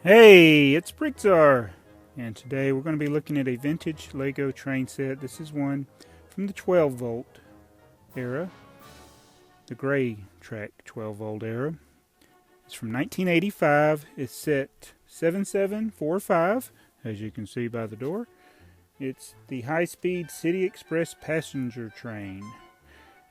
Hey, it's BrickTsar, and today we're going to be looking at a vintage Lego train set. This is one from the 12-volt era, the gray track 12-volt era. It's from 1985. It's set 7745, as you can see by the door. It's the high-speed City Express passenger train.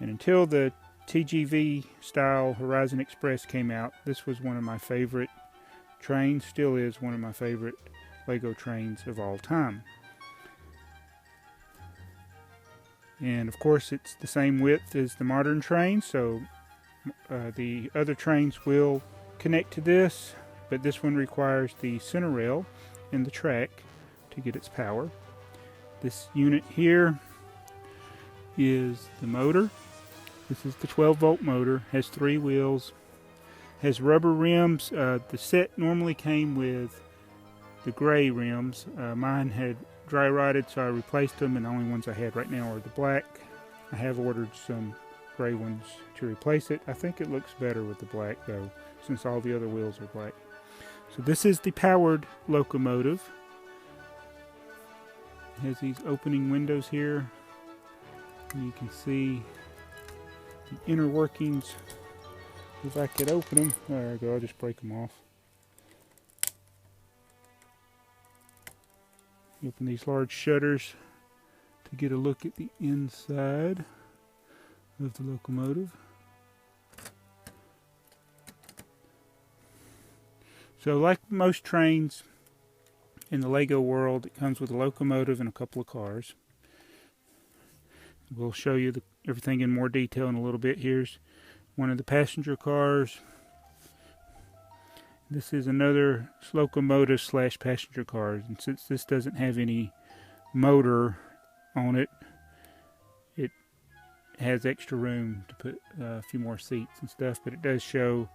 And until the TGV style Horizon Express came out, this was one of my favorite train, still is one of my favorite Lego trains of all time. And of course it's the same width as the modern train, so the other trains will connect to this, but this one requires the center rail in the track to get its power. This unit here is the motor. This is the 12-volt motor, has 3 wheels, has rubber rims. The set normally came with the gray rims. Mine had dry rotted, so I replaced them, and the only ones I had right now are the black. I have ordered some gray ones to replace it. I think it looks better with the black though, since all the other wheels are black. So this is the powered locomotive. It has these opening windows here. And you can see the inner workings. If I could open them, there we go, I'll just break them off. Open these large shutters to get a look at the inside of the locomotive. So like most trains in the Lego world, it comes with a locomotive and a couple of cars. We'll show you everything in more detail in a little bit. Here's one of the passenger cars. This is another locomotive slash passenger car, and since this doesn't have any motor on it, it has extra room to put a few more seats and stuff, but it does show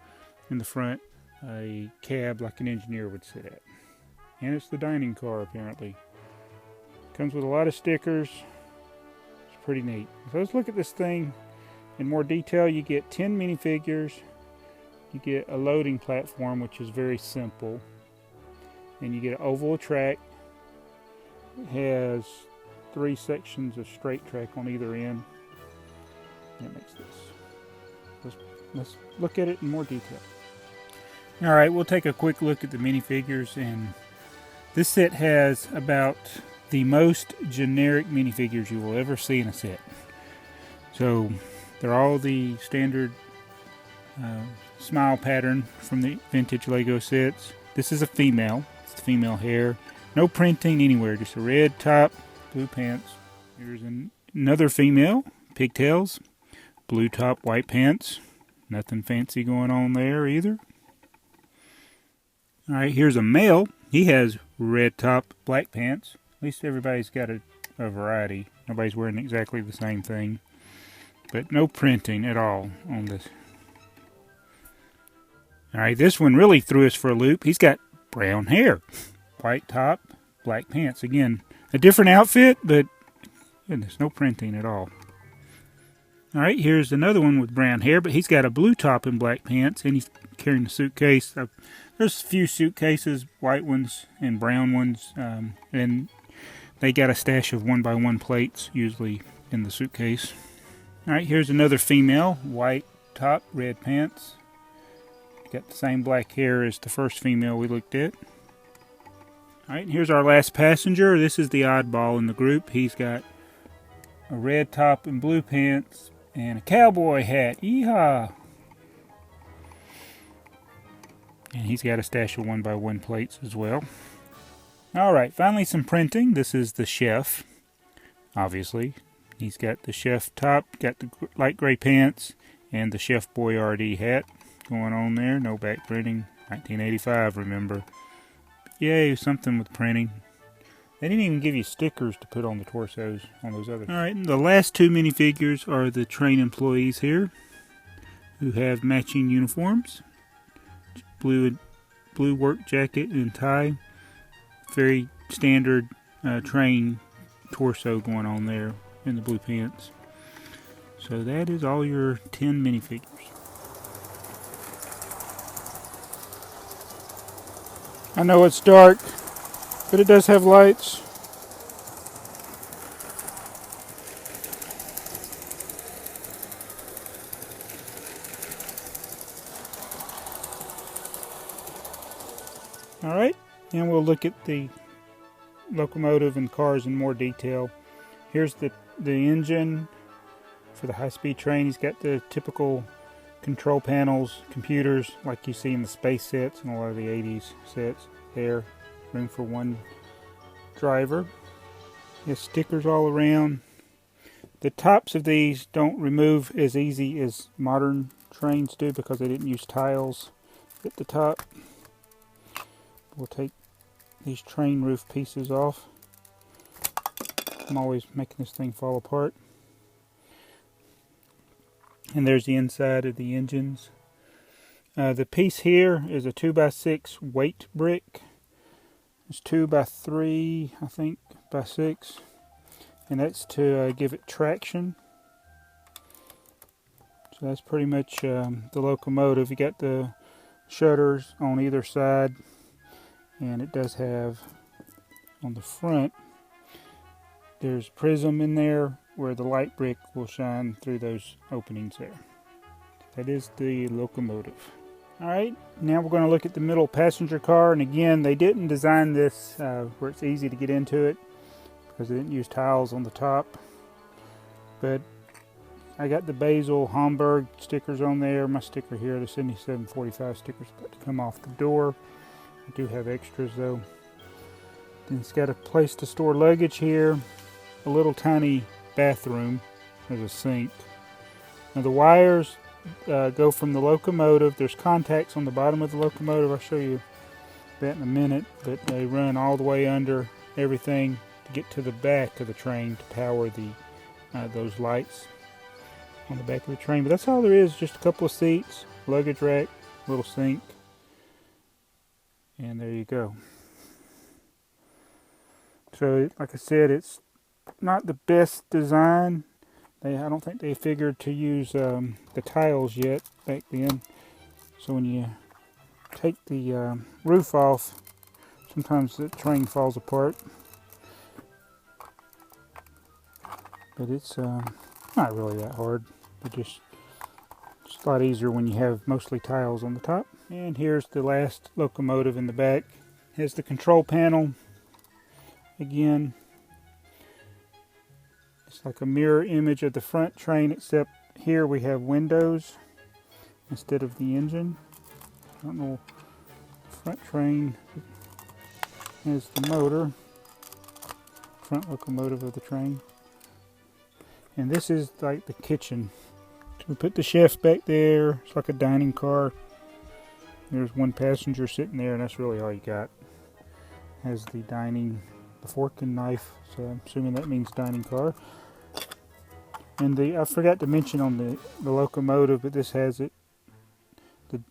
in the front a cab like an engineer would sit at. And it's the dining car apparently. Comes with a lot of stickers. It's pretty neat. So let's look at this thing in more detail. You get 10 minifigures. You get a loading platform, which is very simple. And you get an oval track. It has 3 sections of straight track on either end. That makes this. Let's look at it in more detail. Alright, we'll take a quick look at the minifigures. And this set has about the most generic minifigures you will ever see in a set. So they're all the standard smile pattern from the vintage Lego sets. This is a female. It's the female hair. No printing anywhere, just a red top, blue pants. Here's another female, pigtails, blue top, white pants. Nothing fancy going on there either. Alright, here's a male. He has red top, black pants. At least everybody's got a variety. Nobody's wearing exactly the same thing. But no printing at all on this. Alright, this one really threw us for a loop. He's got brown hair, white top, black pants. Again, a different outfit, but goodness, no printing at all. Alright, here's another one with brown hair, but he's got a blue top and black pants, and he's carrying a suitcase. There's a few suitcases, white ones and brown ones, and they got a stash of 1x1 plates, usually in the suitcase. Alright, here's another female, white top, red pants. Got the same black hair as the first female we looked at. Alright, here's our last passenger. This is the oddball in the group. He's got a red top and blue pants and a cowboy hat. Yeehaw! And he's got a stash of 1x1 plates as well. Alright, finally some printing. This is the chef, obviously. He's got the chef top, got the light gray pants, and the Chef Boyardee hat going on there. No back printing. 1985, remember. Yay, something with printing. They didn't even give you stickers to put on the torsos on those others. Alright, and the last 2 minifigures are the train employees here, who have matching uniforms. Blue work jacket and tie. Very standard train torso going on there in the blue pants. So that is all your 10 minifigures. I know it's dark, but it does have lights. Alright, and we'll look at the locomotive and cars in more detail. Here's the engine for the high-speed train. He's got the typical control panels, computers like you see in the space sets and a lot of the 80s sets there. Room for one driver. He has stickers all around. The tops of these don't remove as easy as modern trains do because they didn't use tiles at the top. We'll take these train roof pieces off. I'm always making this thing fall apart. And there's the inside of the engines. The piece here is a 2x6 weight brick. It's 2x3, I think, by 6. And that's to give it traction. So that's pretty much the locomotive. You got the shutters on either side. And it does have, on the front, there's prism in there where the light brick will shine through those openings there. That is the locomotive. Alright, now we're going to look at the middle passenger car. And again, they didn't design this where it's easy to get into it because they didn't use tiles on the top. But I got the Basel Hamburg stickers on there. My sticker here, the 7745 sticker, is about to come off the door. I do have extras though. Then it's got a place to store luggage here, a little tiny bathroom. There's a sink. Now the wires go from the locomotive. There's contacts on the bottom of the locomotive. I'll show you that in a minute, but they run all the way under everything to get to the back of the train to power the those lights on the back of the train. But that's all there is, just a couple of seats, luggage rack, little sink. And there you go. So, like I said, it's not the best design. I don't think they figured to use the tiles yet back then. So when you take the roof off, sometimes the train falls apart. But it's not really that hard. It's a lot easier when you have mostly tiles on the top. And here's the last locomotive in the back. Has the control panel. Again, it's like a mirror image of the front train, except here we have windows instead of the engine. I don't know. Front train has the motor. Front locomotive of the train. And this is like the kitchen. So we put the chef back there. It's like a dining car. There's one passenger sitting there, and that's really all you got. Has the dining, the fork and knife, so I'm assuming that means dining car. And I forgot to mention on the locomotive, but this has it.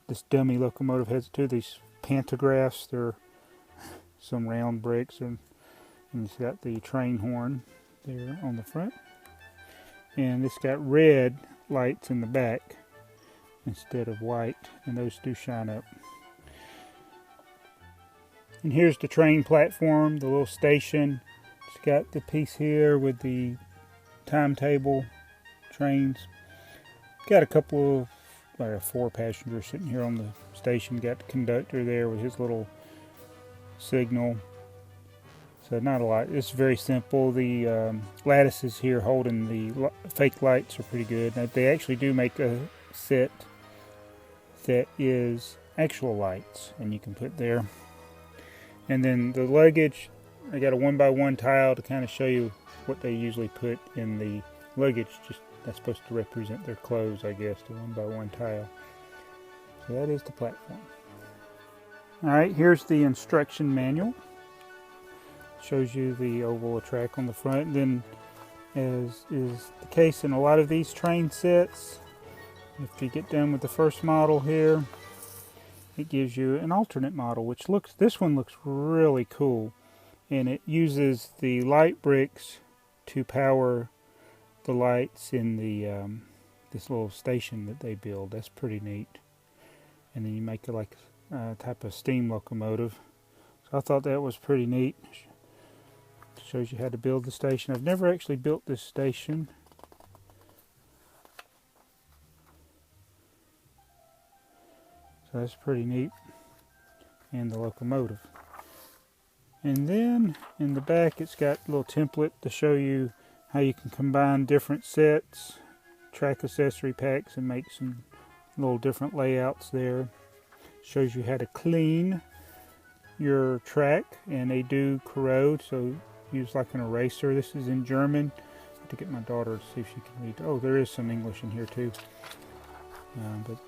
This dummy locomotive has it too. These pantographs, they're some round bricks, and it's got the train horn there on the front. And it's got red lights in the back instead of white, and those do shine up. And here's the train platform, the little station. It's got the piece here with the timetable trains. Got a couple of, like 4 passengers sitting here on the station. Got the conductor there with his little signal. So not a lot. It's very simple. The lattices here holding the fake lights are pretty good. Now, they actually do make a set that is actual lights, and you can put there. And then the luggage, I got a 1x1 tile to kind of show you what they usually put in the luggage. Just that's supposed to represent their clothes, I guess, the 1x1 tile. So that is the platform. Alright, here's the instruction manual. Shows you the oval track on the front. Then, as is the case in a lot of these train sets, if you get done with the first model here, it gives you an alternate model, which this one looks really cool. And it uses the light bricks to power the lights in the this little station that they build. That's pretty neat. And then you make it like a type of steam locomotive. So I thought that was pretty neat. Shows you how to build the station. I've never actually built this station. So that's pretty neat. And the locomotive. And then in the back it's got a little template to show you how you can combine different sets, track accessory packs, and make some little different layouts there. Shows you how to clean your track, and they do corrode, so use like an eraser. This is in German. I have to get my daughter to see if she can read. Oh, there is some English in here too. But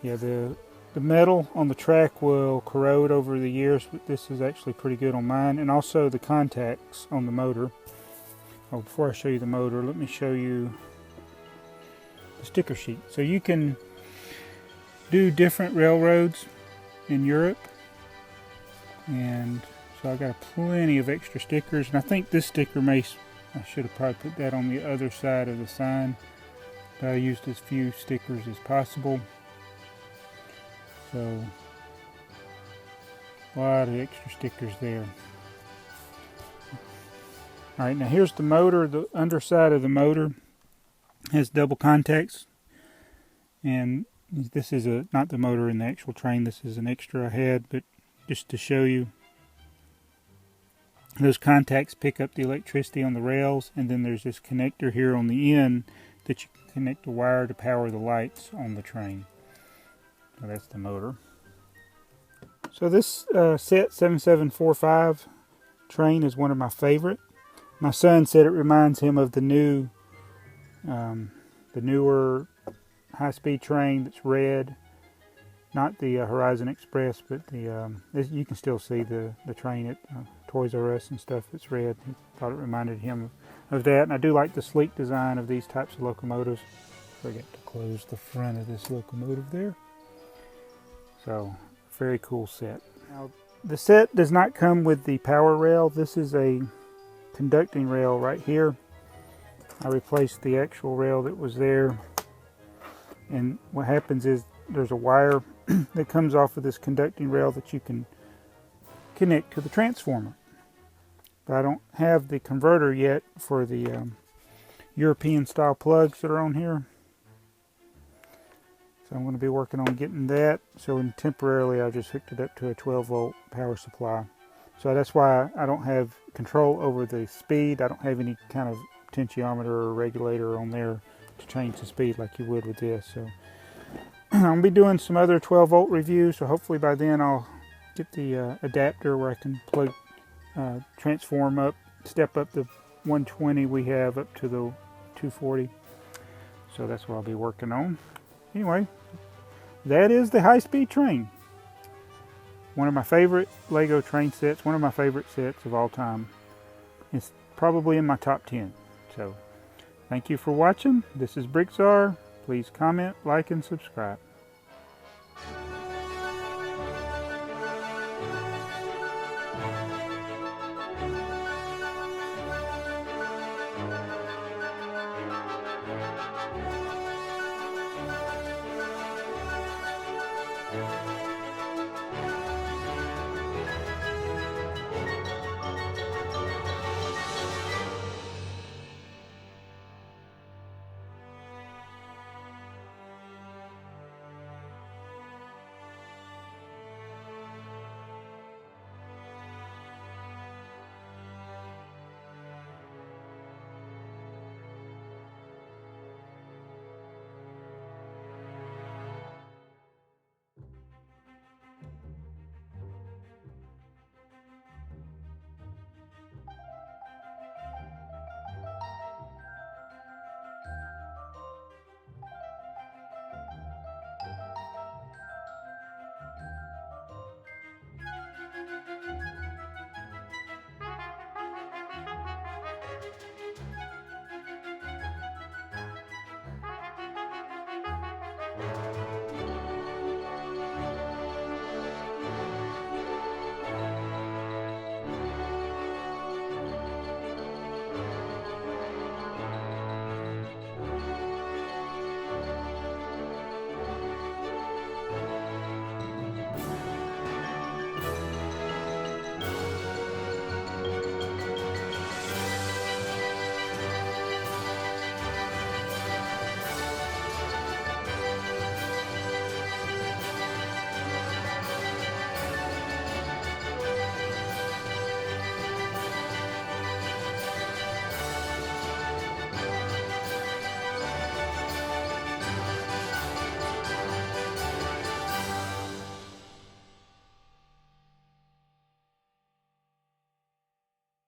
yeah, the metal on the track will corrode over the years, but this is actually pretty good on mine. And also the contacts on the motor. Oh, before I show you the motor, let me show you the sticker sheet. So you can do different railroads in Europe, and so I got plenty of extra stickers. And I think this sticker I should have probably put that on the other side of the sign, but I used as few stickers as possible. So a lot of extra stickers there. Alright, now here's the motor. The underside of the motor has double contacts, and this is not the motor in the actual train. This is an extra I had, but just to show you, those contacts pick up the electricity on the rails, and then there's this connector here on the end that you can connect the wire to power the lights on the train. So that's the motor. So this set 7745 train is one of my favorite. My son said it reminds him of the newer high-speed train that's red. Not the Horizon Express, but you can still see the train at Toys R Us and stuff that's red. He thought it reminded him of that. And I do like the sleek design of these types of locomotives. Forget to close the front of this locomotive there. So, very cool set. Now, the set does not come with the power rail. This is a conducting rail right here. I replaced the actual rail that was there. And what happens is there's a wire that comes off of this conducting rail that you can connect to the transformer. But I don't have the converter yet for the European style plugs that are on here. So I'm going to be working on getting that. So temporarily I just hooked it up to a 12 volt power supply. So that's why I don't have control over the speed. I don't have any kind of potentiometer or regulator on there to change the speed like you would with this. So I'm going to be doing some other 12 volt reviews. So hopefully by then I'll get the adapter where I can plug, transform up, step up the 120 we have up to the 240. So that's what I'll be working on. Anyway, that is the high-speed train. One of my favorite Lego train sets, one of my favorite sets of all time. It's probably in my top 10. So, thank you for watching. This is BrickTsar. Please comment, like, and subscribe.